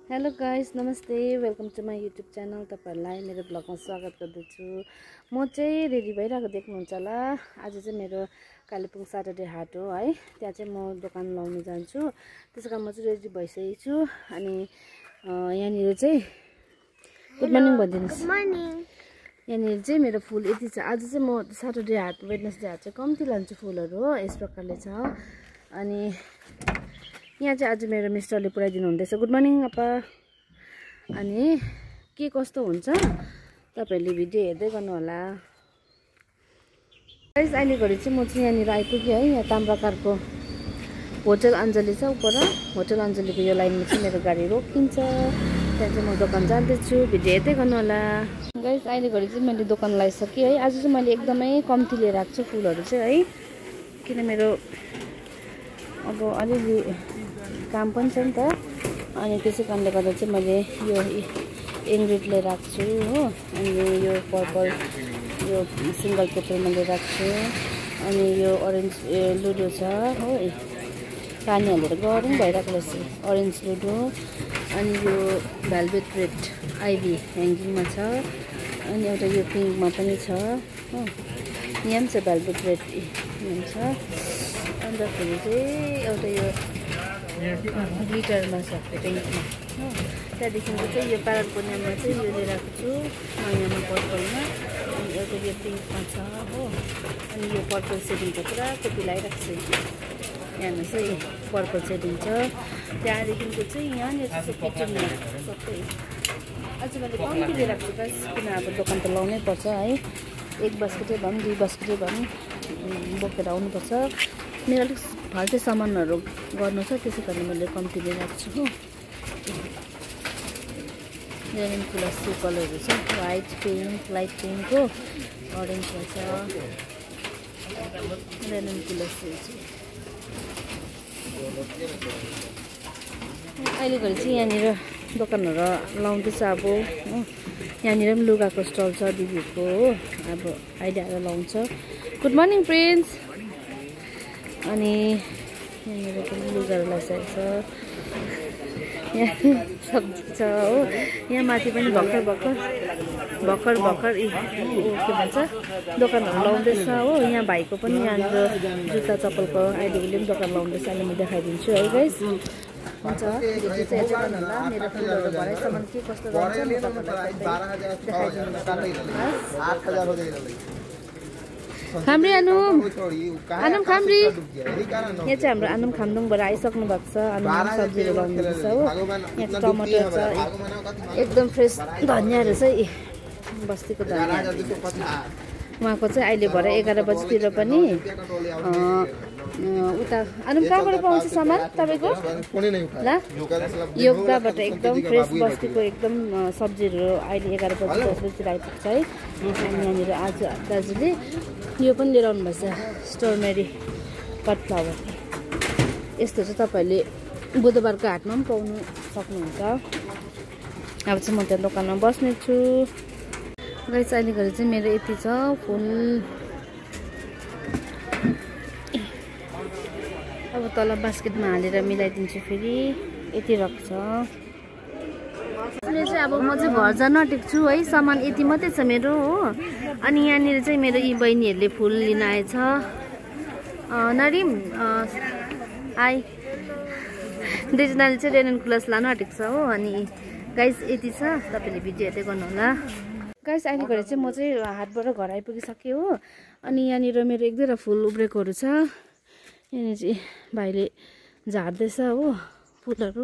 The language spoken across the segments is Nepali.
हेलो गाइस, नमस्ते। Welcome to my YouTube channel. तपाईहरुलाई मेरो ब्लगमा स्वागत गर्दछु। म चाहिँ रेडी भइरहेको देख्नुहुन्छ होला। आज चाहिँ मेरो कालेबुङ सटरडे हाट हो है। त्यहाँ चाहिँ म दोकान लाउन जान्छु। त्यसैकारण म चाहिँ रेडी भइसकेको छु। अनि यहाँनिर चाहिँ गुड मर्निङ भनिदिनुस्। Good morning. यहाँनिर चाहिँ मेरो फुल यति छ। आज चाहिँ म सटरडे हाट वेडनेसडे हाट चाहिँ कम्ती लान्छु फुलहरू हो। यस प्रकारले छ। अनि यहाँ चाहिँ आज मेरो मिस्टरले पुऱ्याइदिनु हुँदैछ। गुड मर्निङ अपा। अनि के कस्तो हुन्छ तपाईहरुले भिडियो हेर्दै गर्नु होला। गाइस, अहिले घडी चाहिँ म चाहिँ यहाँनिर आइपुगेँ है। यहाँ ताम्राकारको होटल अञ्जली छ उपर। होटल अञ्जलीको यो लाइनमा चाहिँ मेरो गाडी रोकिन्छ। त्यहाँ चाहिँ म दोकान जाँदैछु। भिडियो हेर्दै गर्नु होला। गाइस, अहिले घडी चाहिँ मैले दोकान लगाइसकेँ है। आज चाहिँ मैले एकदमै कम्ती लिएर आएको छु फुलहरू चाहिँ है। किन मेरो अब अलिअलि काम पनि छ नि त। अनि त्यसै कारणले गर्दा चाहिँ मैले यो एङ्ग्रिड लिएर आएको छु हो। अनि यो पर्पल यो सिङ्गल पेपरमा लिएर आएको छु। अनि यो अरेन्ज लुडो छ हो। पानी हालेर गरौँ भइरहेको रहेछ अरेन्ज लुडो। अनि यो भेलभेट रेड आइभी ह्याङ्गिङमा छ। अनि एउटा यो पिङ्कमा पनि छ हो। यहाँ पनि छ भेलभेट रेड छ। अन्तखेरि चाहिँ एउटा यो ग्लिटरमा छ पिङ्कमा हो। त्यहाँदेखिको चाहिँ यो प्यारागोनियममा चाहिँ यो लिएर आएको छु नयाँमा पर्पलमा। अनि एउटा यो पिङ्कमा छ हो। अनि यो पर्पल सेडिङको पुरा कपी लगाइरहेको छु। यहाँमा चाहिँ पर्पल सेडिङ छ। त्यहाँदेखिको चाहिँ यहाँनिर चाहिँ किचनमा सबै आज मैले कम्ती लिएर आएको छु गाइस। किन अब दोकान त लाउनै पर्छ है। एक बास्केटै भए पनि दुई बास्केटै भए पनि बोकेर आउनुपर्छ। मेरो अलिक फाल्टै सामानहरू गर्नु छ। त्यसै कारण मैले कम्ती लिएर आएको छु हो। रेनिङ प्लस टु कलरहरू छ। वाइट पिङ्क लाइट पिङ्क हो। अरेन्जमा छ रेनिङ प्लस चाहिँ। अहिले घरि चाहिँ यहाँनिर दोकानहरू लाउँदैछ अब हो। यहाँनिर पनि लुगाको स्टल छ दिदीको हो। अब अहिले आएर लाउँछ। Good morning prince. अनि यहाँनिर पनि लुगाहरू लगाइसकेको छ। यहाँ सब्जी छ हो। यहाँ माथि पनि भर्खर के भन्छ दोकानहरू लाउँदैछ हो। यहाँ भाइको पनि यहाँनिर जुत्ता चप्पलको अहिले उसले पनि दोकान लाउँदैछ। अहिले म देखाइदिन्छु है गाइस। हुन्छ भिडियो चाहिँ हेर्दै गर्नु होला। मेरो फुलहरू भरेसम्म के कस्तो रहन्छ म तपाईँलाई देखाइदिन्छु। खाम्री आनुम खाम्री। यहाँ चाहिँ हाम्रो आनुम खामदुङबाट आइसक्नु भएको छ। आनुम सब्जीहरू लाउनुहुन्छ हो। यहाँ टमाटर छ एकदम फ्रेस। धनियाँहरू चाहिँ बस्तीको धनियाँ। उहाँको चाहिँ अहिले भरे 11 बजीतिर पनि उता आनुम कहाँबाट पाउँछ सामान तपाईँको ल। योगदाबाट एकदम फ्रेस बस्तीको एकदम सब्जीहरू अहिले 11 बजी 10 बजीतिर आइपुग्छ है। अनि यहाँनिर आज दाजुले यो पनि लिएर आउनुभएछ स्ट्रबेरी कट फ्लावर। यस्तो चाहिँ तपाईँहरूले बुधबारको हाटमा पनि पाउनु सक्नुहुन्छ। अब चाहिँ म त्यहाँ दोकानमा बस्नेछु। गाइस, अहिले घरि चाहिँ मेरो यति छ फुल। अब तल बास्केटमा हालेर मिलाइदिन्छु फेरि। यति राख्छ। अहिले चाहिँ अब म चाहिँ घर जान आँटेको छु है। सामान यति मात्रै छ मेरो हो। अनि यहाँनिर चाहिँ मेरो यी बहिनीहरूले फुल लिन आएछ। नरिम हाई। दुईजनाले चाहिँ रेनन क्लास लानु आँटेको छ हो। अनि गाइस यति छ। तपाईँले भिडियो हेर्दै गर्नु होला। गाइस, अहिले घरि चाहिँ म चाहिँ हाटबाट घर आइपुगिसकेँ हो। अनि यहाँनिर मेरो एक दुईवटा फुल उब्रेकोहरू छ। यहाँनिर चाहिँ भाइले झार्दैछ हो फुलहरू।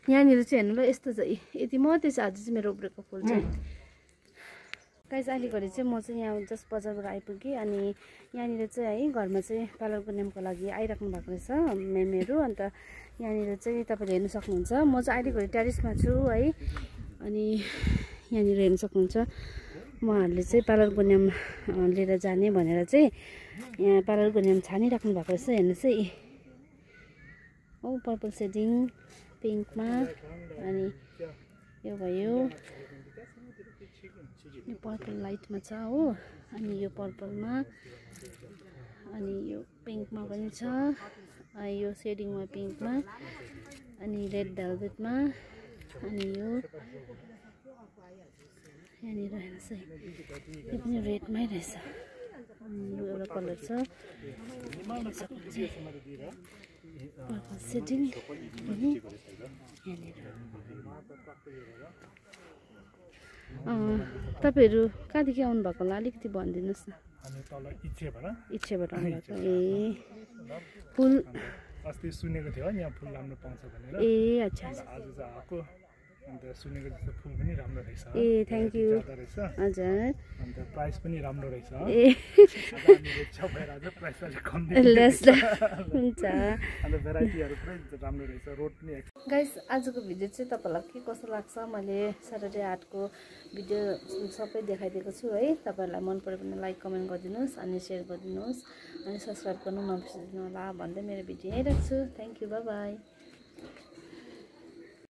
यहाँनिर चाहिँ हेर्नु ल यस्तो छ। यति मात्रै छ आज चाहिँ मेरो उब्रेको फुल चाहिँ। गाइस, अहिले घरि चाहिँ म चाहिँ यहाँ जस्ट बजारबाट आइपुगेँ। अनि यहाँनिर चाहिँ है घरमा चाहिँ पार्लरको नियमको लागि आइराख्नु भएको रहेछ मेमहरू। अन्त यहाँनिर चाहिँ तपाईँले हेर्नु सक्नुहुन्छ। म चाहिँ अहिले घरि टेरिसमा छु है। अनि यहाँनिर हेर्नु सक्नुहुन्छ उहाँहरूले चाहिँ पार्लरको नियम लिएर जाने भनेर चाहिँ यहाँ पार्लरको नियम छानिराख्नु भएको रहेछ। हेर्नुहोस् है हो पर्पल सेडिङ पिङ्कमा। अनि यो भयो यो पर्पल लाइटमा छ हो। अनि यो पर्पलमा अनि यो पिङ्कमा पनि छ। यो सेडिङमा पिङ्कमा। अनि रेड भेलभेटमा अनि यो यहाँनिर हेर्नुहोस् है यो पनि रेडमै रहेछ यो एउटा कलर छ सेटिङ तपाईँहरू कहाँदेखि आउनु भएको होला अलिकति भनिदिनुहोस् न इच्छेबाट आउनु भएको ए फुल अस्ति सुनेको थियो यहाँ फुल राम्रो पाउँछ भनेर ए अच्छा आज चाहिँ आएको अन्त सुनेको जस्तो फुल पनि राम्रो रहेछ ए थ्याङ्क यू हजुर अन्त प्राइस पनि राम्रो रहेछ ए प्राइस अलिक कम हुन्छ अन्त भेराइटीहरू पुरै राम्रो रहेछ रोड पनि गाइस आजको भिडियो चाहिँ तपाईँलाई के कस्तो लाग्छ मैले सटरडे हाटको भिडियो सबै देखाइदिएको छु है तपाईँहरूलाई मन पऱ्यो भने लाइक कमेन्ट गरिदिनुहोस् अनि सेयर गरिदिनुहोस् अनि सब्सक्राइब गर्नु नबिर्सिदिनु होला भन्दै मेरो भिडियो यहीँ राख्छु थ्याङ्क यू बाई बाई